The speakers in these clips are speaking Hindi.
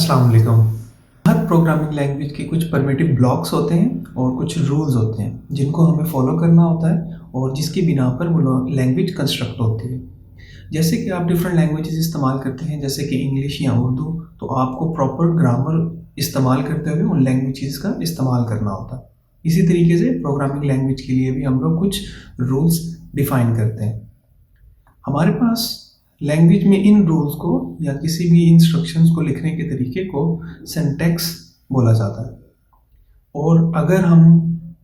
अस्सलाम वालेकुम। हर प्रोग्रामिंग लैंग्वेज के कुछ परमिटिव ब्लॉक्स होते हैं और कुछ रूल्स होते हैं जिनको हमें फॉलो करना होता है और जिसकी बिना पर वो लैंग्वेज कंस्ट्रक्ट होती है। जैसे कि आप डिफरेंट लैंग्वेजेस इस्तेमाल करते हैं जैसे कि इंग्लिश या उर्दू, तो आपको प्रॉपर ग्रामर इस्तेमाल करते हुए उन लैंग्वेजेस का इस्तेमाल करना होता है। इसी तरीके से प्रोग्रामिंग लैंग्वेज के लिए भी हम लोग कुछ रूल्स डिफाइन करते हैं। हमारे पास लैंग्वेज में इन रूल्स को या किसी भी इंस्ट्रक्शंस को लिखने के तरीके को सिंटैक्स बोला जाता है। और अगर हम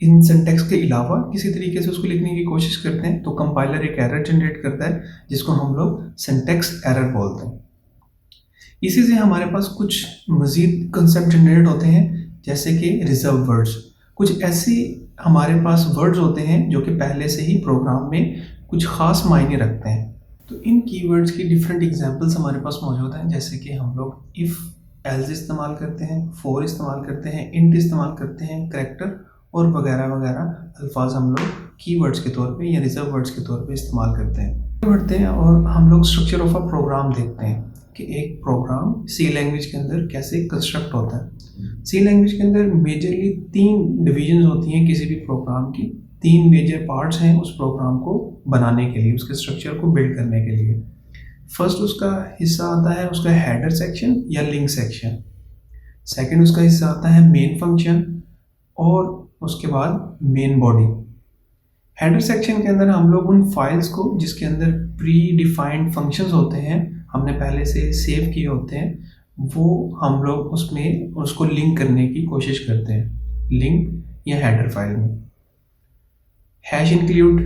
इन सिंटैक्स के अलावा किसी तरीके से उसको लिखने की कोशिश करते हैं तो कंपाइलर एक एरर जनरेट करता है जिसको हम लोग सिंटैक्स एरर बोलते हैं। इसी से हमारे पास कुछ मज़ीद कंसेप्ट जनरेट होते हैं जैसे कि रिजर्व वर्ड्स। कुछ ऐसे हमारे पास वर्ड्स होते हैं जो कि पहले से ही प्रोग्राम में कुछ ख़ास मायने रखते हैं। तो इन कीवर्ड्स की डिफरेंट एग्जांपल्स हमारे पास मौजूद हैं, जैसे कि हम लोग इफ़ एल्स इस्तेमाल करते हैं, फॉर इस्तेमाल करते हैं, इंट इस्तेमाल करते हैं, करैक्टर और वगैरह वगैरह अल्फाज हम लोग कीवर्ड्स के तौर पे या रिजर्व वर्ड्स के तौर पे इस्तेमाल करते हैं। बढ़ते हैं और हम लोग स्ट्रक्चर ऑफ अ प्रोग्राम देखते हैं कि एक प्रोग्राम सी लैंग्वेज के अंदर कैसे कंस्ट्रक्ट होता है। सी लैंग्वेज के अंदर मेजरली 3 डिविजन्स होती हैं किसी भी प्रोग्राम की। 3 मेजर पार्ट्स हैं उस प्रोग्राम को बनाने के लिए, उसके स्ट्रक्चर को बिल्ड करने के लिए। फर्स्ट उसका हिस्सा आता है उसका हेडर सेक्शन या लिंक सेक्शन। सेकंड उसका हिस्सा आता है मेन फंक्शन और उसके बाद मेन बॉडी। हेडर सेक्शन के अंदर हम लोग उन फाइल्स को जिसके अंदर प्री डिफाइंड फंक्शंस होते हैं, हमने पहले से सेव किए होते हैं, वो हम लोग उसमें उसको लिंक करने की कोशिश करते हैं लिंक या हेडर फाइल में। हैश इंक्लूड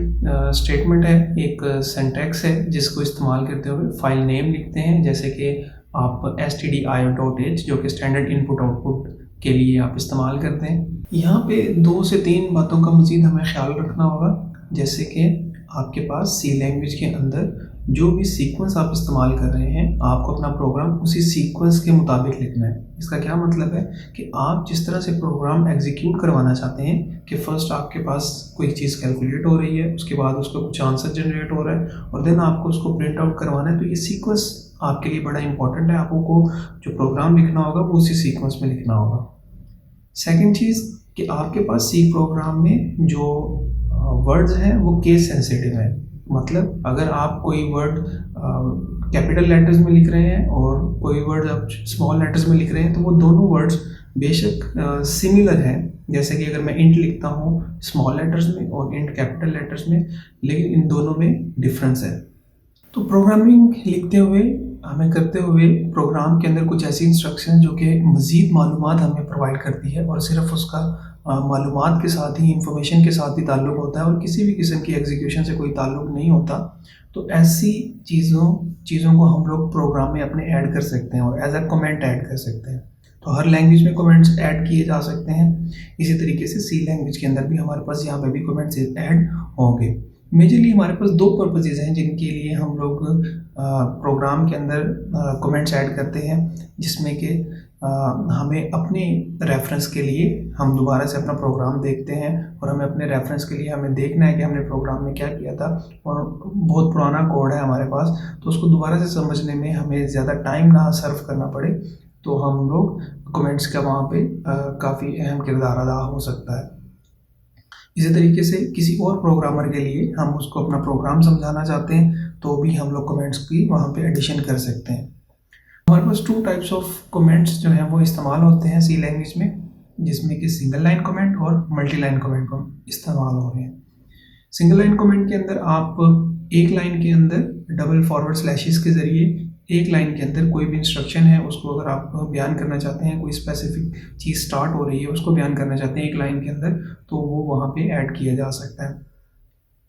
स्टेटमेंट है, एक सिंटैक्स है जिसको इस्तेमाल करते हुए फाइल नेम लिखते हैं, जैसे कि आप stdio.h जो कि स्टैंडर्ड इनपुट आउटपुट के लिए आप इस्तेमाल करते हैं। यहाँ पे 2 से 3 बातों का मज़ीद हमें ख्याल रखना होगा, जैसे कि आपके पास सी लैंग्वेज के अंदर जो भी सीक्वेंस आप इस्तेमाल कर रहे हैं आपको अपना प्रोग्राम उसी सीक्वेंस के मुताबिक लिखना है। इसका क्या मतलब है कि आप जिस तरह से प्रोग्राम एग्जीक्यूट करवाना चाहते हैं कि फ़र्स्ट आपके पास कोई चीज़ कैलकुलेट हो रही है, उसके बाद उसका कुछ आंसर जनरेट हो रहा है और देन आपको उसको प्रिंट आउट करवाना है, तो ये सीक्वेंस आपके लिए बड़ा इंपॉर्टेंट है। आपको जो प्रोग्राम लिखना होगा वो उसी सीक्वेंस में लिखना होगा। सेकेंड चीज़ कि आपके पास सी प्रोग्राम में जो वर्ड्स हैं वो केस सेंसिटिव है। मतलब अगर आप कोई वर्ड कैपिटल लेटर्स में लिख रहे हैं और कोई वर्ड आप स्मॉल लेटर्स में लिख रहे हैं तो वो दोनों वर्ड्स बेशक सिमिलर हैं, जैसे कि अगर मैं इंट लिखता हूँ स्मॉल लेटर्स में और इंट कैपिटल लेटर्स में, लेकिन इन दोनों में डिफरेंस है। तो प्रोग्रामिंग लिखते हुए हमें करते हुए प्रोग्राम के अंदर कुछ ऐसी इंस्ट्रक्शन जो कि मज़ीद मालूमात हमें प्रोवाइड करती है और सिर्फ उसका मालूमात के साथ ही, इंफॉर्मेशन के साथ ही ताल्लुक़ होता है और किसी भी किस्म की एग्जीक्यूशन से कोई ताल्लुक़ नहीं होता। तो ऐसी चीज़ों को हम लोग प्रोग्राम में अपने ऐड कर सकते हैं और एज अ कमेंट ऐड कर सकते हैं। तो हर लैंग्वेज में कमेंट्स ऐड किए जा सकते हैं। इसी तरीके से सी लैंग्वेज के अंदर भी हमारे पास यहाँ पर भी कमेंट्स ऐड होंगे। मेजरली हमारे पास 2 पर्पसेस हैं जिनके लिए हम लोग प्रोग्राम के अंदर कमेंट्स ऐड करते हैं, जिसमें कि हमें अपने रेफरेंस के लिए हम दोबारा से अपना प्रोग्राम देखते हैं और हमें अपने रेफरेंस के लिए हमें देखना है कि हमने प्रोग्राम में क्या किया था और बहुत पुराना कोड है हमारे पास, तो उसको दोबारा से समझने में हमें ज़्यादा टाइम ना सर्व करना पड़े, तो हम लोग कमेंट्स का वहाँ पे काफ़ी अहम किरदार अदा हो सकता है। इसी तरीके से किसी और प्रोग्रामर के लिए हम उसको अपना प्रोग्राम समझाना चाहते हैं तो भी हम लोग कमेंट्स की वहाँ पे एडिशन कर सकते हैं। हमारे पास 2 टाइप्स ऑफ कमेंट्स जो हैं वो इस्तेमाल होते हैं सी लैंग्वेज में, जिसमें कि सिंगल लाइन कमेंट और मल्टी लाइन कमेंट को इस्तेमाल हो रहे हैं। सिंगल लाइन कमेंट के अंदर आप एक लाइन के अंदर डबल फॉरवर्ड स्लैशेस के ज़रिए एक लाइन के अंदर कोई भी इंस्ट्रक्शन है उसको अगर आप बयान करना चाहते हैं, कोई स्पेसिफिक चीज़ स्टार्ट हो रही है उसको बयान करना चाहते हैं एक लाइन के अंदर, तो वो वहाँ पे ऐड किया जा सकता है।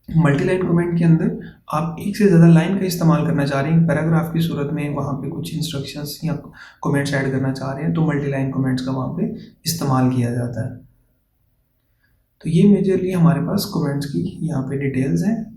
मल्टी लाइन कमेंट के अंदर आप एक से ज़्यादा लाइन का इस्तेमाल करना चाह रहे हैं, पैराग्राफ की सूरत में वहाँ पे कुछ इंस्ट्रक्शंस या कमेंट्स ऐड करना चाह रहे हैं तो मल्टी लाइन कमेंट्स का वहाँ पे इस्तेमाल किया जाता है। तो ये मेजरली हमारे पास कमेंट्स की यहाँ पे डिटेल्स हैं।